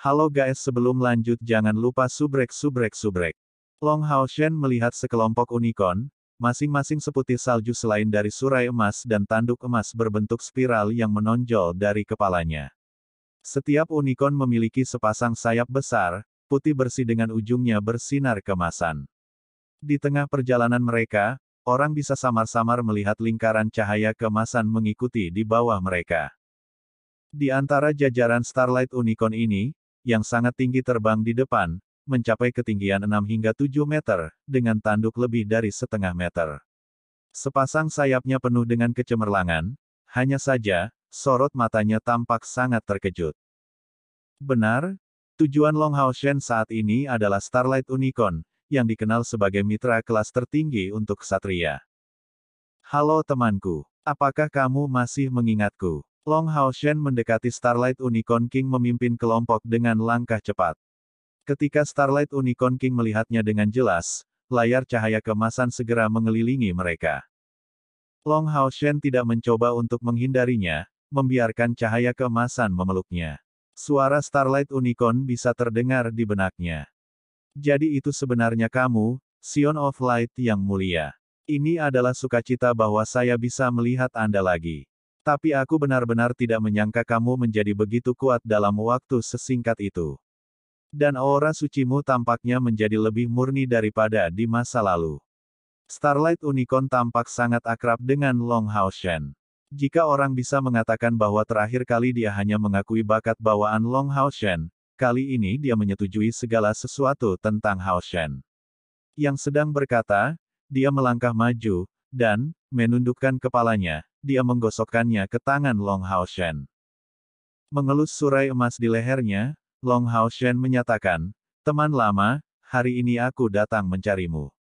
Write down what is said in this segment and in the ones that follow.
Halo guys, sebelum lanjut jangan lupa subrek. Long Hao Shen melihat sekelompok unicorn, masing-masing seputih salju selain dari surai emas dan tanduk emas berbentuk spiral yang menonjol dari kepalanya. Setiap unicorn memiliki sepasang sayap besar, putih bersih dengan ujungnya bersinar kemasan. Di tengah perjalanan mereka, orang bisa samar-samar melihat lingkaran cahaya keemasan mengikuti di bawah mereka. Di antara jajaran Starlight Unicorn ini, yang sangat tinggi terbang di depan, mencapai ketinggian 6 hingga 7 meter, dengan tanduk lebih dari setengah meter. Sepasang sayapnya penuh dengan kecemerlangan, hanya saja, sorot matanya tampak sangat terkejut. Benar, tujuan Long Hao Shen saat ini adalah Starlight Unicorn, yang dikenal sebagai mitra kelas tertinggi untuk ksatria. Halo temanku, apakah kamu masih mengingatku? Long Hao Shen mendekati Starlight Unicorn King memimpin kelompok dengan langkah cepat. Ketika Starlight Unicorn King melihatnya dengan jelas, layar cahaya kemasan segera mengelilingi mereka. Long Hao Shen tidak mencoba untuk menghindarinya, membiarkan cahaya keemasan memeluknya. Suara Starlight Unicorn bisa terdengar di benaknya. Jadi itu sebenarnya kamu, Sion of Light yang mulia. Ini adalah sukacita bahwa saya bisa melihat Anda lagi. Tapi aku benar-benar tidak menyangka kamu menjadi begitu kuat dalam waktu sesingkat itu. Dan aura sucimu tampaknya menjadi lebih murni daripada di masa lalu. Starlight Unicorn tampak sangat akrab dengan Long Hao Shen. Jika orang bisa mengatakan bahwa terakhir kali dia hanya mengakui bakat bawaan Long Hao Shen, kali ini dia menyetujui segala sesuatu tentang Hao Shen. Yang sedang berkata, dia melangkah maju, dan, menundukkan kepalanya, dia menggosokkannya ke tangan Long Hao Shen. Mengelus surai emas di lehernya, Long Hao Shen menyatakan, teman lama, hari ini aku datang mencarimu.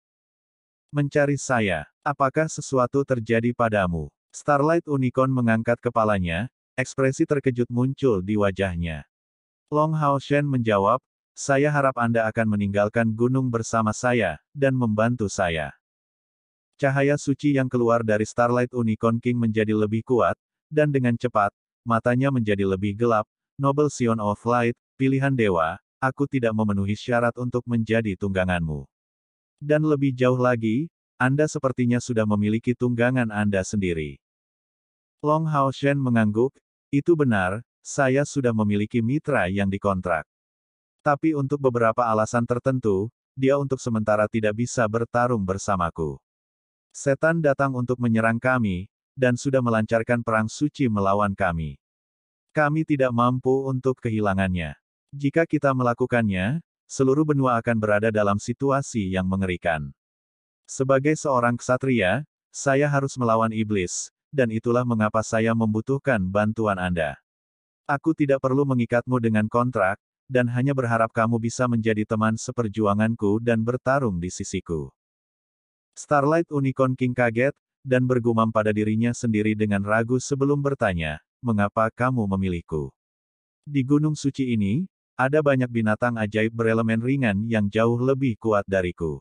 Mencari saya, apakah sesuatu terjadi padamu? Starlight Unicorn mengangkat kepalanya, ekspresi terkejut muncul di wajahnya. Long Hao Shen menjawab, saya harap Anda akan meninggalkan gunung bersama saya, dan membantu saya. Cahaya suci yang keluar dari Starlight Unicorn King menjadi lebih kuat, dan dengan cepat, matanya menjadi lebih gelap. Noble Sion of Light, pilihan dewa, aku tidak memenuhi syarat untuk menjadi tungganganmu. Dan lebih jauh lagi, Anda sepertinya sudah memiliki tunggangan Anda sendiri. Long Hao Shen mengangguk, itu benar, saya sudah memiliki mitra yang dikontrak. Tapi untuk beberapa alasan tertentu, dia untuk sementara tidak bisa bertarung bersamaku. Setan datang untuk menyerang kami, dan sudah melancarkan perang suci melawan kami. Kami tidak mampu untuk kehilangannya. Jika kita melakukannya, seluruh benua akan berada dalam situasi yang mengerikan. Sebagai seorang ksatria, saya harus melawan iblis, dan itulah mengapa saya membutuhkan bantuan Anda. Aku tidak perlu mengikatmu dengan kontrak, dan hanya berharap kamu bisa menjadi teman seperjuanganku dan bertarung di sisiku. Starlight Unicorn King kaget, dan bergumam pada dirinya sendiri dengan ragu sebelum bertanya, mengapa kamu memilihku? Di gunung suci ini, ada banyak binatang ajaib berelemen ringan yang jauh lebih kuat dariku.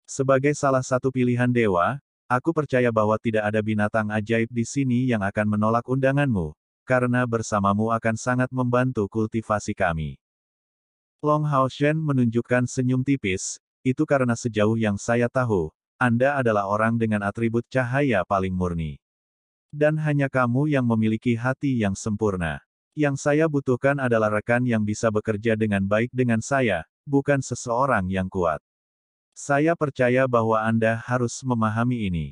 Sebagai salah satu pilihan dewa, aku percaya bahwa tidak ada binatang ajaib di sini yang akan menolak undanganmu, karena bersamamu akan sangat membantu kultivasi kami. Long Hao Shen menunjukkan senyum tipis, itu karena sejauh yang saya tahu, Anda adalah orang dengan atribut cahaya paling murni. Dan hanya kamu yang memiliki hati yang sempurna. Yang saya butuhkan adalah rekan yang bisa bekerja dengan baik dengan saya, bukan seseorang yang kuat. Saya percaya bahwa Anda harus memahami ini.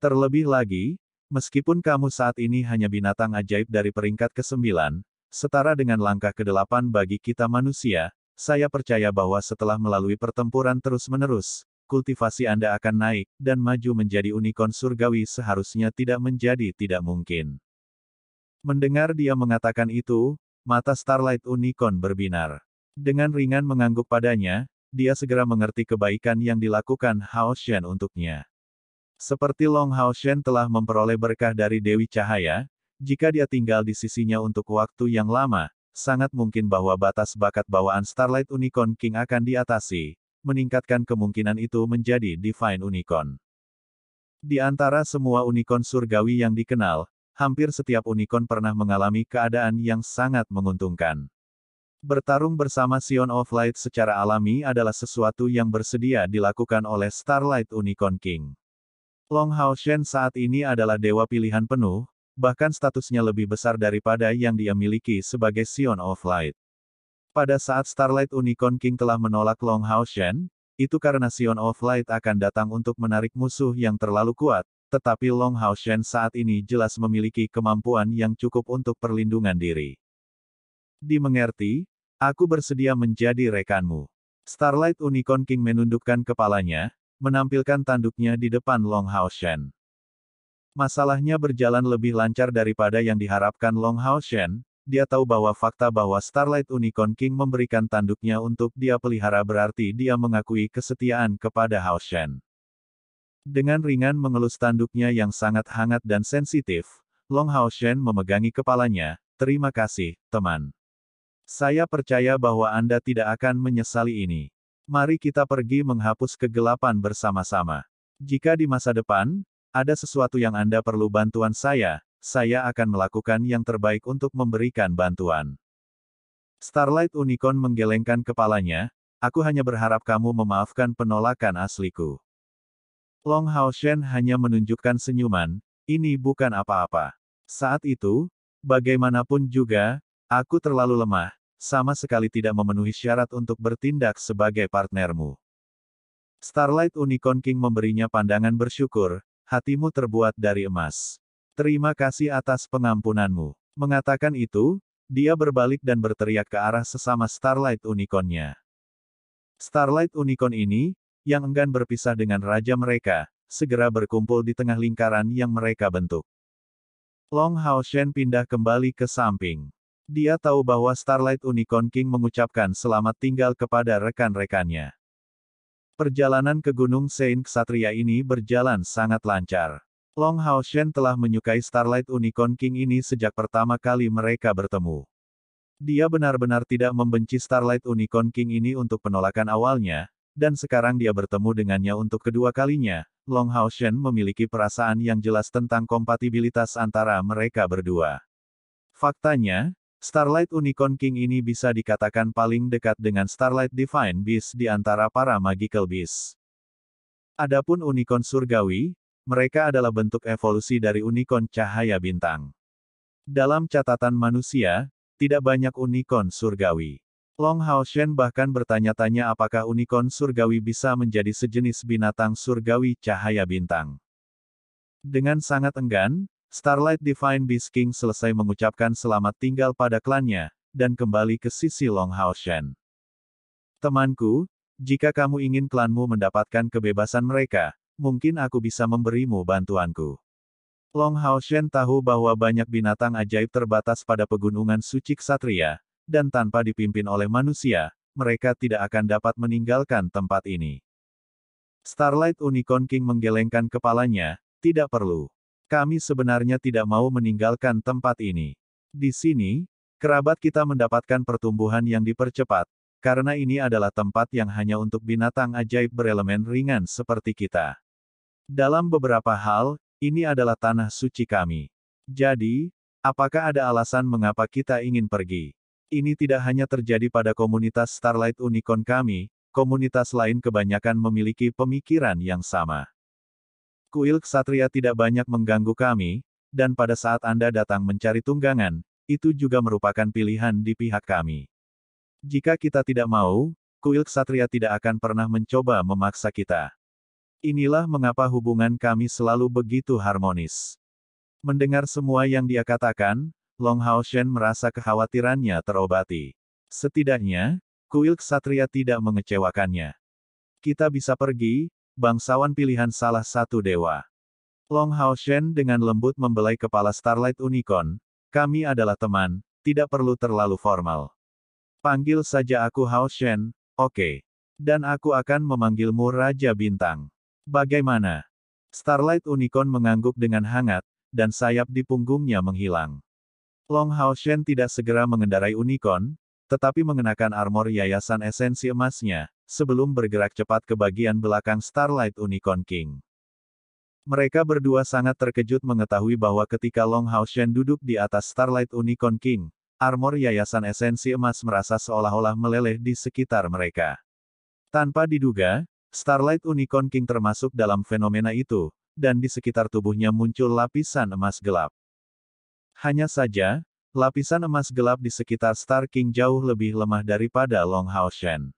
Terlebih lagi, meskipun kamu saat ini hanya binatang ajaib dari peringkat ke-9, setara dengan langkah ke-8 bagi kita manusia, saya percaya bahwa setelah melalui pertempuran terus-menerus, kultivasi Anda akan naik, dan maju menjadi unicorn surgawi seharusnya tidak menjadi tidak mungkin. Mendengar dia mengatakan itu, mata Starlight Unicorn berbinar. Dengan ringan mengangguk padanya, dia segera mengerti kebaikan yang dilakukan Hao Shen untuknya. Seperti Long Hao Shen telah memperoleh berkah dari Dewi Cahaya, jika dia tinggal di sisinya untuk waktu yang lama, sangat mungkin bahwa batas bakat bawaan Starlight Unicorn King akan diatasi, meningkatkan kemungkinan itu menjadi Divine Unicorn. Di antara semua unicorn surgawi yang dikenal, hampir setiap unicorn pernah mengalami keadaan yang sangat menguntungkan. Bertarung bersama Sion of Light secara alami adalah sesuatu yang bersedia dilakukan oleh Starlight Unicorn King. Long Hao Shen saat ini adalah dewa pilihan penuh, bahkan statusnya lebih besar daripada yang dia miliki sebagai Sion of Light. Pada saat Starlight Unicorn King telah menolak Long Hao Shen, itu karena Sion of Light akan datang untuk menarik musuh yang terlalu kuat, tetapi Long Hao Shen saat ini jelas memiliki kemampuan yang cukup untuk perlindungan diri. Dimengerti, aku bersedia menjadi rekanmu. Starlight Unicorn King menundukkan kepalanya, menampilkan tanduknya di depan Long Hao Shen. Masalahnya berjalan lebih lancar daripada yang diharapkan Long Hao Shen. Dia tahu bahwa fakta bahwa Starlight Unicorn King memberikan tanduknya untuk dia pelihara berarti dia mengakui kesetiaan kepada Hao Shen. Dengan ringan mengelus tanduknya yang sangat hangat dan sensitif, Long Hao Shen memegangi kepalanya. Terima kasih, teman. Saya percaya bahwa Anda tidak akan menyesali ini. Mari kita pergi menghapus kegelapan bersama-sama. Jika di masa depan, ada sesuatu yang Anda perlu bantuan saya akan melakukan yang terbaik untuk memberikan bantuan. Starlight Unicorn menggelengkan kepalanya, aku hanya berharap kamu memaafkan penolakan asliku. Long Hao Shen hanya menunjukkan senyuman, ini bukan apa-apa. Saat itu, bagaimanapun juga, aku terlalu lemah, sama sekali tidak memenuhi syarat untuk bertindak sebagai partnermu. Starlight Unicorn King memberinya pandangan bersyukur, hatimu terbuat dari emas. Terima kasih atas pengampunanmu. Mengatakan itu, dia berbalik dan berteriak ke arah sesama Starlight Unicorn-nya. Starlight Unicorn ini, yang enggan berpisah dengan raja mereka, segera berkumpul di tengah lingkaran yang mereka bentuk. Long Hao Shen pindah kembali ke samping. Dia tahu bahwa Starlight Unicorn King mengucapkan selamat tinggal kepada rekan-rekannya. Perjalanan ke Gunung Saint Ksatria ini berjalan sangat lancar. Long Hao Shen telah menyukai Starlight Unicorn King ini sejak pertama kali mereka bertemu. Dia benar-benar tidak membenci Starlight Unicorn King ini untuk penolakan awalnya, dan sekarang dia bertemu dengannya untuk kedua kalinya. Long Hao Shen memiliki perasaan yang jelas tentang kompatibilitas antara mereka berdua. Faktanya, Starlight Unicorn King ini bisa dikatakan paling dekat dengan Starlight Divine Beast di antara para Magical Beast. Adapun Unicorn Surgawi, mereka adalah bentuk evolusi dari Unicorn Cahaya Bintang. Dalam catatan manusia, tidak banyak Unicorn Surgawi. Long Hao Shen bahkan bertanya-tanya apakah Unicorn Surgawi bisa menjadi sejenis binatang surgawi cahaya bintang. Dengan sangat enggan, Starlight Divine Beast King selesai mengucapkan selamat tinggal pada klannya, dan kembali ke sisi Long Hao Shen. Temanku, jika kamu ingin klanmu mendapatkan kebebasan mereka, mungkin aku bisa memberimu bantuanku. Long Hao Shen tahu bahwa banyak binatang ajaib terbatas pada pegunungan suci Ksatria, dan tanpa dipimpin oleh manusia, mereka tidak akan dapat meninggalkan tempat ini. Starlight Unicorn King menggelengkan kepalanya, tidak perlu. Kami sebenarnya tidak mau meninggalkan tempat ini. Di sini, kerabat kita mendapatkan pertumbuhan yang dipercepat, karena ini adalah tempat yang hanya untuk binatang ajaib berelemen ringan seperti kita. Dalam beberapa hal, ini adalah tanah suci kami. Jadi, apakah ada alasan mengapa kita ingin pergi? Ini tidak hanya terjadi pada komunitas Starlight Unicorn kami, komunitas lain kebanyakan memiliki pemikiran yang sama. Kuil Ksatria tidak banyak mengganggu kami, dan pada saat Anda datang mencari tunggangan, itu juga merupakan pilihan di pihak kami. Jika kita tidak mau, Kuil Ksatria tidak akan pernah mencoba memaksa kita. Inilah mengapa hubungan kami selalu begitu harmonis. Mendengar semua yang dia katakan, Long Hao Shen merasa kekhawatirannya terobati. Setidaknya, Kuil Ksatria tidak mengecewakannya. Kita bisa pergi, bangsawan pilihan salah satu dewa. Long Hao Shen dengan lembut membelai kepala Starlight Unicorn, kami adalah teman, tidak perlu terlalu formal. Panggil saja aku Hao Shen, oke. Dan aku akan memanggilmu Raja Bintang. Bagaimana? Starlight Unicorn mengangguk dengan hangat, dan sayap di punggungnya menghilang. Long Hao Shen tidak segera mengendarai Unicorn, tetapi mengenakan armor yayasan esensi emasnya, sebelum bergerak cepat ke bagian belakang Starlight Unicorn King. Mereka berdua sangat terkejut mengetahui bahwa ketika Long Hao Shen duduk di atas Starlight Unicorn King, armor yayasan esensi emas merasa seolah-olah meleleh di sekitar mereka. Tanpa diduga, Starlight Unicorn King termasuk dalam fenomena itu, dan di sekitar tubuhnya muncul lapisan emas gelap. Hanya saja, lapisan emas gelap di sekitar Star King jauh lebih lemah daripada Long Hao Shen.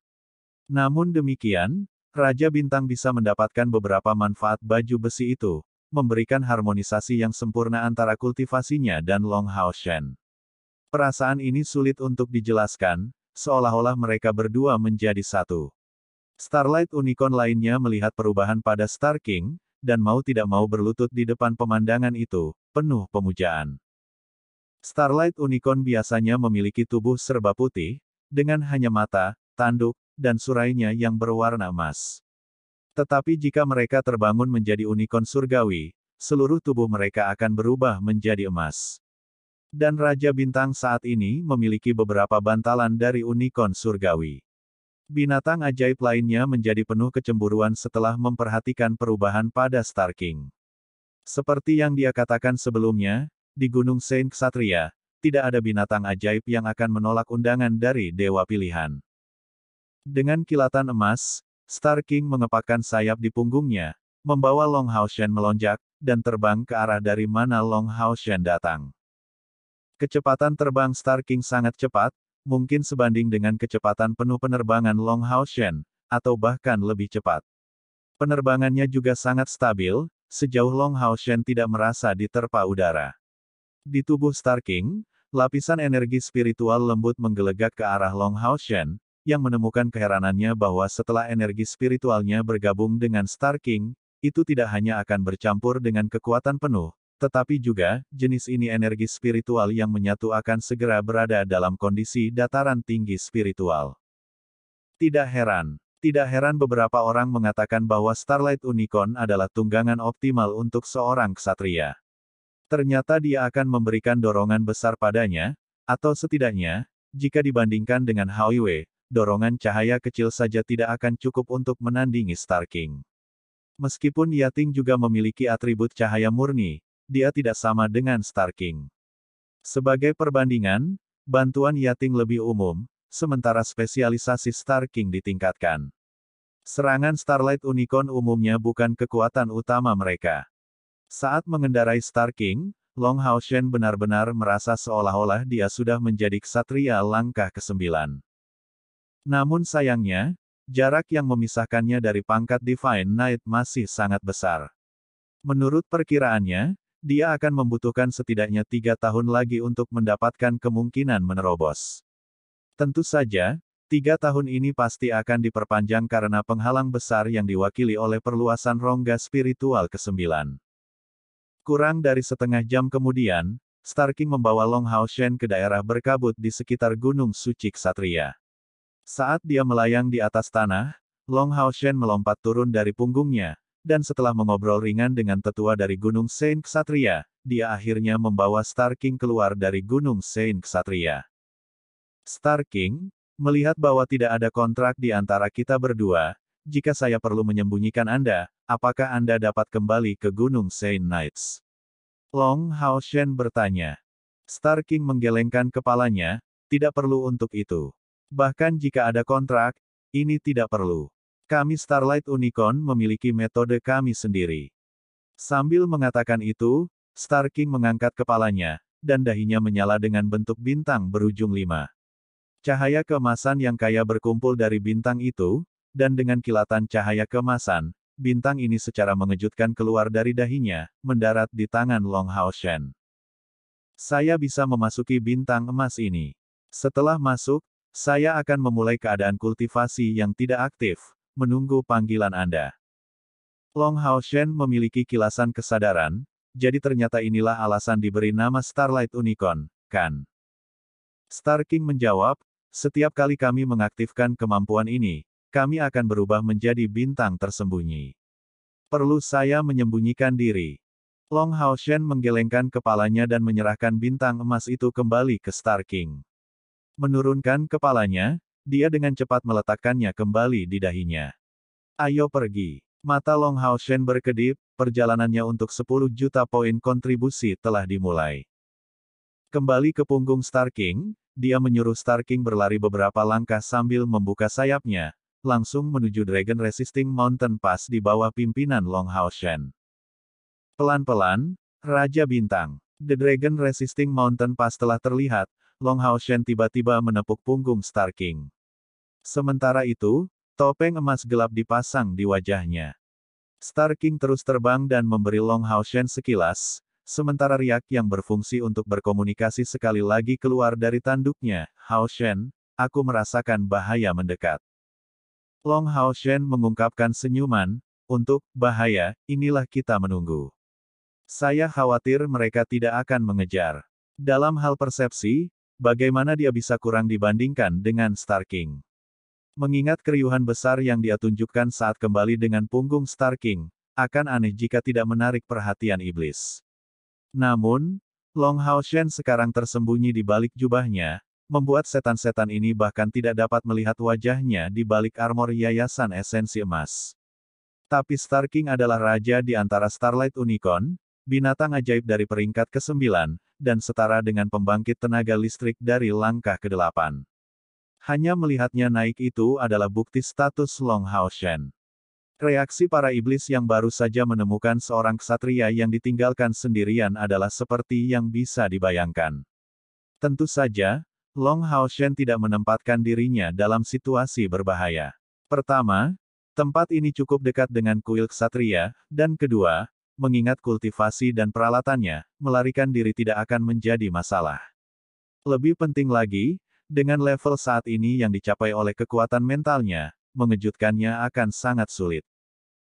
Namun demikian, Raja Bintang bisa mendapatkan beberapa manfaat baju besi itu, memberikan harmonisasi yang sempurna antara kultivasinya dan Long Hao Shen. Perasaan ini sulit untuk dijelaskan, seolah-olah mereka berdua menjadi satu. Starlight Unicorn lainnya melihat perubahan pada Star King, dan mau tidak mau berlutut di depan pemandangan itu, penuh pemujaan. Starlight Unicorn biasanya memiliki tubuh serba putih, dengan hanya mata, tanduk, dan surainya yang berwarna emas. Tetapi jika mereka terbangun menjadi unicorn surgawi, seluruh tubuh mereka akan berubah menjadi emas. Dan Raja Bintang saat ini memiliki beberapa bantalan dari unicorn surgawi. Binatang ajaib lainnya menjadi penuh kecemburuan setelah memperhatikan perubahan pada Star King. Seperti yang dia katakan sebelumnya, di Gunung Saint Ksatria, tidak ada binatang ajaib yang akan menolak undangan dari dewa pilihan. Dengan kilatan emas, Star King mengepakkan sayap di punggungnya, membawa Long Hao Shen melonjak, dan terbang ke arah dari mana Long Hao Shen datang. Kecepatan terbang Star King sangat cepat, mungkin sebanding dengan kecepatan penuh penerbangan Long Hao Shen, atau bahkan lebih cepat. Penerbangannya juga sangat stabil, sejauh Long Hao Shen tidak merasa diterpa udara. Di tubuh Star King, lapisan energi spiritual lembut menggelegak ke arah Long Hao Shen, yang menemukan keheranannya bahwa setelah energi spiritualnya bergabung dengan Star King, itu tidak hanya akan bercampur dengan kekuatan penuh, tetapi juga, jenis ini energi spiritual yang menyatu akan segera berada dalam kondisi dataran tinggi spiritual. Tidak heran beberapa orang mengatakan bahwa Starlight Unicorn adalah tunggangan optimal untuk seorang ksatria. Ternyata dia akan memberikan dorongan besar padanya, atau setidaknya, jika dibandingkan dengan Hao Yue, dorongan cahaya kecil saja tidak akan cukup untuk menandingi Star King. Meskipun Yating juga memiliki atribut cahaya murni, dia tidak sama dengan Star King. Sebagai perbandingan, bantuan Yating lebih umum, sementara spesialisasi Star King ditingkatkan. Serangan Starlight Unicorn umumnya bukan kekuatan utama mereka. Saat mengendarai Star King, Long Hao Shen benar-benar merasa seolah-olah dia sudah menjadi ksatria langkah ke-9. Namun sayangnya, jarak yang memisahkannya dari pangkat Divine Knight masih sangat besar. Menurut perkiraannya, dia akan membutuhkan setidaknya 3 tahun lagi untuk mendapatkan kemungkinan menerobos. Tentu saja, 3 tahun ini pasti akan diperpanjang karena penghalang besar yang diwakili oleh perluasan rongga spiritual ke-9. Kurang dari setengah jam kemudian, Star King membawa Long Hao Shen ke daerah berkabut di sekitar Gunung Suci Ksatria. Saat dia melayang di atas tanah, Long Hao Shen melompat turun dari punggungnya, dan setelah mengobrol ringan dengan tetua dari Gunung Saint Ksatria, dia akhirnya membawa Star King keluar dari Gunung Saint Ksatria. Star King, melihat bahwa tidak ada kontrak di antara kita berdua, jika saya perlu menyembunyikan Anda, apakah Anda dapat kembali ke Gunung Saint Knights? Long Hao Shen bertanya. Star King menggelengkan kepalanya, tidak perlu untuk itu. Bahkan jika ada kontrak, ini tidak perlu. Kami Starlight Unicorn memiliki metode kami sendiri. Sambil mengatakan itu, Star King mengangkat kepalanya, dan dahinya menyala dengan bentuk bintang berujung 5. Cahaya keemasan yang kaya berkumpul dari bintang itu, dan dengan kilatan cahaya keemasan, bintang ini secara mengejutkan keluar dari dahinya, mendarat di tangan Long Hao Shen. Saya bisa memasuki bintang emas ini. Setelah masuk, saya akan memulai keadaan kultivasi yang tidak aktif, menunggu panggilan Anda. Long Hao Shen memiliki kilasan kesadaran, jadi ternyata inilah alasan diberi nama Starlight Unicorn, kan? Star King menjawab, setiap kali kami mengaktifkan kemampuan ini, kami akan berubah menjadi bintang tersembunyi. Perlu saya menyembunyikan diri. Long Hao Shen menggelengkan kepalanya dan menyerahkan bintang emas itu kembali ke Star King. Menurunkan kepalanya, dia dengan cepat meletakkannya kembali di dahinya. Ayo pergi. Mata Long Hao Shen berkedip, perjalanannya untuk 10 juta poin kontribusi telah dimulai. Kembali ke punggung Star King, dia menyuruh Star King berlari beberapa langkah sambil membuka sayapnya, langsung menuju Dragon Resisting Mountain Pass di bawah pimpinan Long Hao Shen. Pelan-pelan, Raja Bintang. The Dragon Resisting Mountain Pass telah terlihat, Long Hao Shen tiba-tiba menepuk punggung Star King. Sementara itu, topeng emas gelap dipasang di wajahnya. Star King terus terbang dan memberi Long Hao Shen sekilas, sementara riak yang berfungsi untuk berkomunikasi sekali lagi keluar dari tanduknya. Hao Shen, aku merasakan bahaya mendekat. Long Hao Shen mengungkapkan senyuman, untuk bahaya, inilah kita menunggu. Saya khawatir mereka tidak akan mengejar. Dalam hal persepsi, bagaimana dia bisa kurang dibandingkan dengan Star King? Mengingat keriuhan besar yang dia tunjukkan saat kembali dengan punggung Star King, akan aneh jika tidak menarik perhatian iblis. Namun, Long Hao Shen sekarang tersembunyi di balik jubahnya, membuat setan-setan ini bahkan tidak dapat melihat wajahnya di balik armor Yayasan Esensi Emas. Tapi Star King adalah raja di antara Starlight Unicorn, binatang ajaib dari peringkat ke-9, dan setara dengan pembangkit tenaga listrik dari langkah ke-8. Hanya melihatnya naik itu adalah bukti status Long Hao Shen. Reaksi para iblis yang baru saja menemukan seorang ksatria yang ditinggalkan sendirian adalah seperti yang bisa dibayangkan. Tentu saja, Long Hao Shen tidak menempatkan dirinya dalam situasi berbahaya. Pertama, tempat ini cukup dekat dengan kuil ksatria, dan kedua, mengingat kultivasi dan peralatannya, melarikan diri tidak akan menjadi masalah. Lebih penting lagi, dengan level saat ini yang dicapai oleh kekuatan mentalnya, mengejutkannya akan sangat sulit.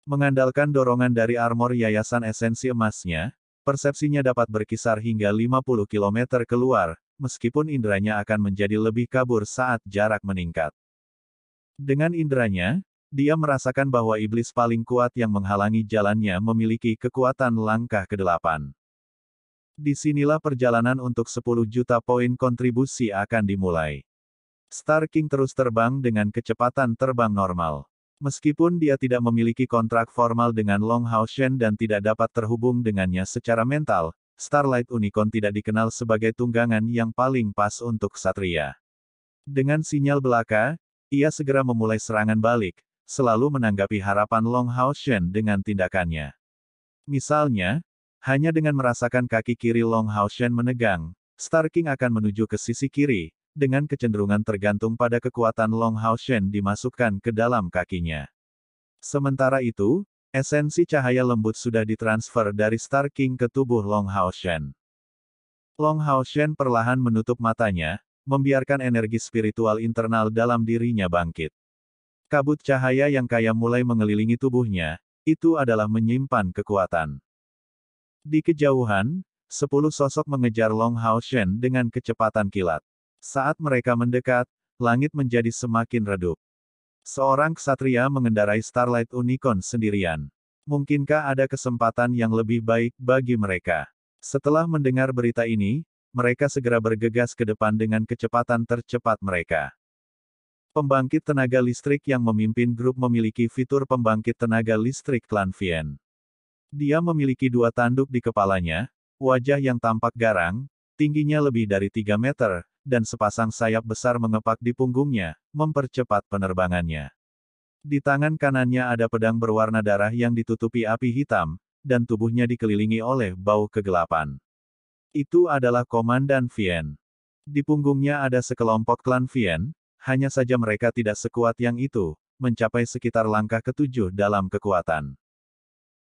Mengandalkan dorongan dari armor Yayasan Esensi Emasnya, persepsinya dapat berkisar hingga 50 km keluar, meskipun inderanya akan menjadi lebih kabur saat jarak meningkat. Dengan inderanya, dia merasakan bahwa iblis paling kuat yang menghalangi jalannya memiliki kekuatan langkah ke-8. Disinilah perjalanan untuk 10 juta poin kontribusi akan dimulai. Star King terus terbang dengan kecepatan terbang normal. Meskipun dia tidak memiliki kontrak formal dengan Long Hao Shen dan tidak dapat terhubung dengannya secara mental, Starlight Unicorn tidak dikenal sebagai tunggangan yang paling pas untuk ksatria. Dengan sinyal belaka, ia segera memulai serangan balik, selalu menanggapi harapan Long Hao Shen dengan tindakannya. Misalnya, hanya dengan merasakan kaki kiri Long Hao Shen menegang, Star King akan menuju ke sisi kiri, dengan kecenderungan tergantung pada kekuatan Long Hao Shen dimasukkan ke dalam kakinya. Sementara itu, esensi cahaya lembut sudah ditransfer dari Star King ke tubuh Long Hao Shen. Long Hao Shen perlahan menutup matanya, membiarkan energi spiritual internal dalam dirinya bangkit. Kabut cahaya yang kaya mulai mengelilingi tubuhnya, itu adalah menyimpan kekuatan. Di kejauhan, 10 sosok mengejar Long Hao Shen dengan kecepatan kilat. Saat mereka mendekat, langit menjadi semakin redup. Seorang ksatria mengendarai Starlight Unicorn sendirian. Mungkinkah ada kesempatan yang lebih baik bagi mereka? Setelah mendengar berita ini, mereka segera bergegas ke depan dengan kecepatan tercepat mereka. Pembangkit tenaga listrik yang memimpin grup memiliki fitur pembangkit tenaga listrik Klan Vien. Dia memiliki 2 tanduk di kepalanya, wajah yang tampak garang, tingginya lebih dari 3 meter, dan sepasang sayap besar mengepak di punggungnya, mempercepat penerbangannya. Di tangan kanannya ada pedang berwarna darah yang ditutupi api hitam, dan tubuhnya dikelilingi oleh bau kegelapan. Itu adalah Komandan Vien. Di punggungnya ada sekelompok klan Vien, hanya saja mereka tidak sekuat yang itu, mencapai sekitar langkah ke-7 dalam kekuatan.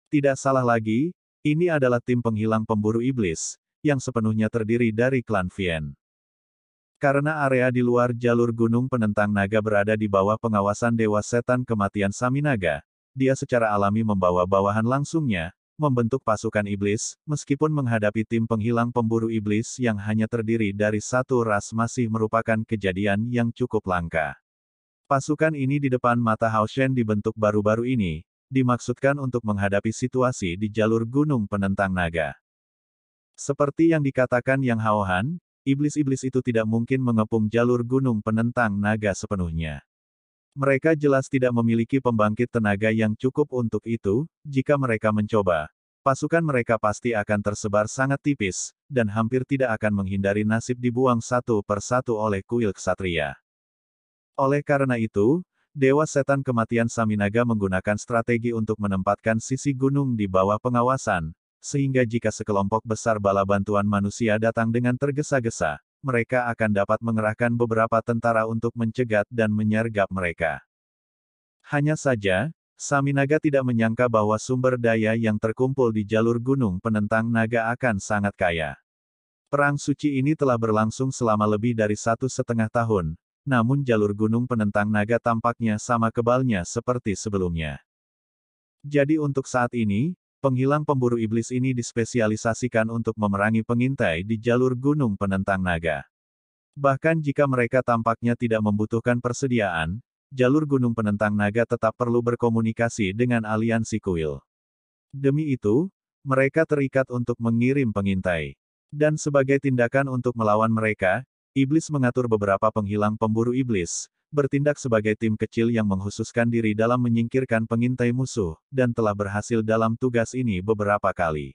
Tidak salah lagi, ini adalah tim penghilang pemburu iblis, yang sepenuhnya terdiri dari klan Vien. Karena area di luar jalur gunung penentang naga berada di bawah pengawasan Dewa Setan Kematian Saminaga, dia secara alami membawa bawahan langsungnya, membentuk pasukan iblis, meskipun menghadapi tim penghilang pemburu iblis yang hanya terdiri dari satu ras masih merupakan kejadian yang cukup langka. Pasukan ini di depan mata Hao Shen dibentuk baru-baru ini, dimaksudkan untuk menghadapi situasi di jalur gunung penentang naga. Seperti yang dikatakan Yang Hao Han, iblis-iblis itu tidak mungkin mengepung jalur gunung penentang naga sepenuhnya. Mereka jelas tidak memiliki pembangkit tenaga yang cukup untuk itu, jika mereka mencoba. pasukan mereka pasti akan tersebar sangat tipis, dan hampir tidak akan menghindari nasib dibuang satu persatu oleh kuil ksatria. Oleh karena itu, Dewa Setan Kematian Saminaga menggunakan strategi untuk menempatkan sisi gunung di bawah pengawasan, sehingga jika sekelompok besar bala bantuan manusia datang dengan tergesa-gesa, mereka akan dapat mengerahkan beberapa tentara untuk mencegat dan menyergap mereka. Hanya saja, Saminaga tidak menyangka bahwa sumber daya yang terkumpul di jalur gunung penentang naga akan sangat kaya. Perang suci ini telah berlangsung selama lebih dari 1,5 tahun, namun jalur gunung penentang naga tampaknya sama kebalnya seperti sebelumnya. Jadi untuk saat ini, penghilang pemburu iblis ini dispesialisasikan untuk memerangi pengintai di jalur gunung penentang naga. Bahkan jika mereka tampaknya tidak membutuhkan persediaan, jalur gunung penentang naga tetap perlu berkomunikasi dengan aliansi kuil. Demi itu, mereka terikat untuk mengirim pengintai. Dan sebagai tindakan untuk melawan mereka, iblis mengatur beberapa penghilang pemburu iblis, bertindak sebagai tim kecil yang menghususkan diri dalam menyingkirkan pengintai musuh, dan telah berhasil dalam tugas ini beberapa kali.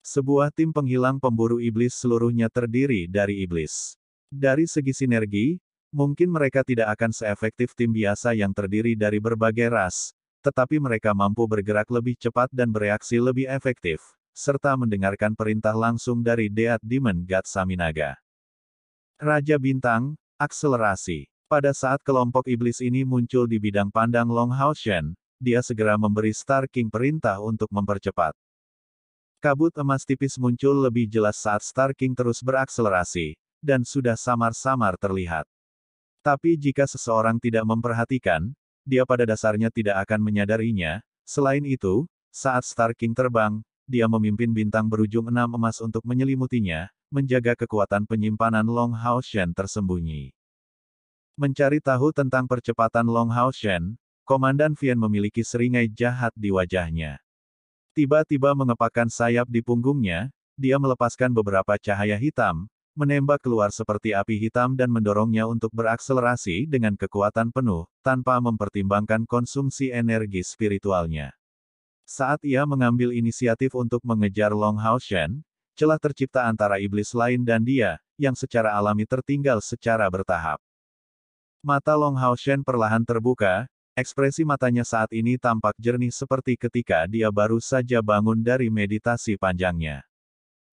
Sebuah tim penghilang pemburu iblis seluruhnya terdiri dari iblis. Dari segi sinergi, mungkin mereka tidak akan seefektif tim biasa yang terdiri dari berbagai ras, tetapi mereka mampu bergerak lebih cepat dan bereaksi lebih efektif, serta mendengarkan perintah langsung dari Deat Demon God Saminaga. Raja Bintang, akselerasi. Pada saat kelompok iblis ini muncul di bidang pandang Long Hao Shen, dia segera memberi Star King perintah untuk mempercepat. Kabut emas tipis muncul lebih jelas saat Star King terus berakselerasi, dan sudah samar-samar terlihat. Tapi jika seseorang tidak memperhatikan, dia pada dasarnya tidak akan menyadarinya. Selain itu, saat Star King terbang, dia memimpin bintang berujung 6 emas untuk menyelimutinya, menjaga kekuatan penyimpanan Long Hao Shen tersembunyi. Mencari tahu tentang percepatan Long Hao Shen, Komandan Vian memiliki seringai jahat di wajahnya. Tiba-tiba mengepakkan sayap di punggungnya, dia melepaskan beberapa cahaya hitam, menembak keluar seperti api hitam dan mendorongnya untuk berakselerasi dengan kekuatan penuh, tanpa mempertimbangkan konsumsi energi spiritualnya. Saat ia mengambil inisiatif untuk mengejar Long Hao Shen, celah tercipta antara iblis lain dan dia, yang secara alami tertinggal secara bertahap. Mata Long Hao Shen perlahan terbuka, ekspresi matanya saat ini tampak jernih seperti ketika dia baru saja bangun dari meditasi panjangnya.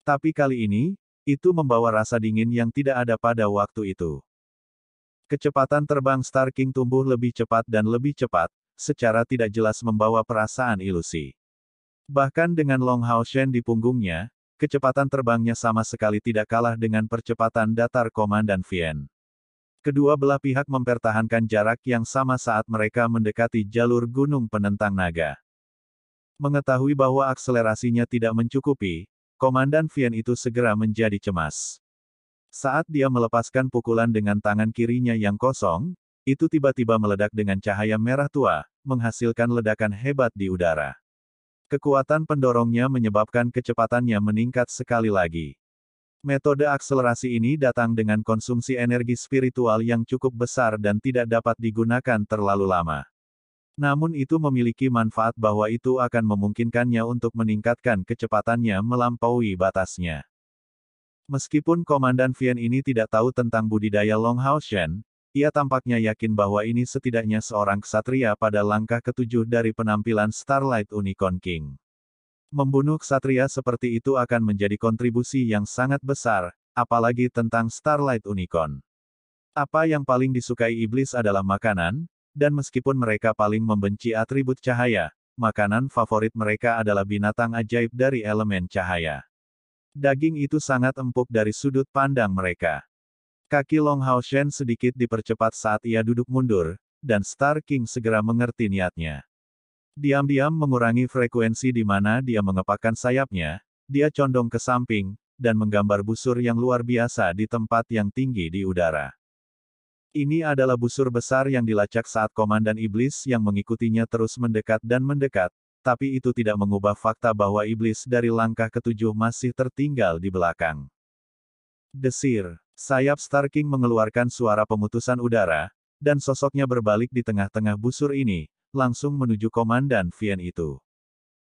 Tapi kali ini, itu membawa rasa dingin yang tidak ada pada waktu itu. Kecepatan terbang Star King tumbuh lebih cepat dan lebih cepat, secara tidak jelas membawa perasaan ilusi. Bahkan dengan Long Hao Shen di punggungnya, kecepatan terbangnya sama sekali tidak kalah dengan percepatan datar Komandan Vian. Kedua belah pihak mempertahankan jarak yang sama saat mereka mendekati jalur gunung penentang naga. Mengetahui bahwa akselerasinya tidak mencukupi, Komandan Vian itu segera menjadi cemas. Saat dia melepaskan pukulan dengan tangan kirinya yang kosong, itu tiba-tiba meledak dengan cahaya merah tua, menghasilkan ledakan hebat di udara. Kekuatan pendorongnya menyebabkan kecepatannya meningkat sekali lagi. Metode akselerasi ini datang dengan konsumsi energi spiritual yang cukup besar dan tidak dapat digunakan terlalu lama. Namun itu memiliki manfaat bahwa itu akan memungkinkannya untuk meningkatkan kecepatannya melampaui batasnya. Meskipun Komandan Vian ini tidak tahu tentang budidaya Long Hao Shen, ia tampaknya yakin bahwa ini setidaknya seorang ksatria pada langkah ketujuh dari penampilan Starlight Unicorn King. Membunuh ksatria seperti itu akan menjadi kontribusi yang sangat besar, apalagi tentang Starlight Unicorn. Apa yang paling disukai iblis adalah makanan, dan meskipun mereka paling membenci atribut cahaya, makanan favorit mereka adalah binatang ajaib dari elemen cahaya. Daging itu sangat empuk dari sudut pandang mereka. Kaki Long Hao Shen sedikit dipercepat saat ia duduk mundur, dan Star King segera mengerti niatnya. Diam-diam mengurangi frekuensi di mana dia mengepakkan sayapnya, dia condong ke samping, dan menggambar busur yang luar biasa di tempat yang tinggi di udara. Ini adalah busur besar yang dilacak saat Komandan Iblis yang mengikutinya terus mendekat dan mendekat, tapi itu tidak mengubah fakta bahwa iblis dari langkah ketujuh masih tertinggal di belakang. Desir, sayap Star King mengeluarkan suara pemutusan udara, dan sosoknya berbalik di tengah-tengah busur ini, langsung menuju Komandan Vian itu.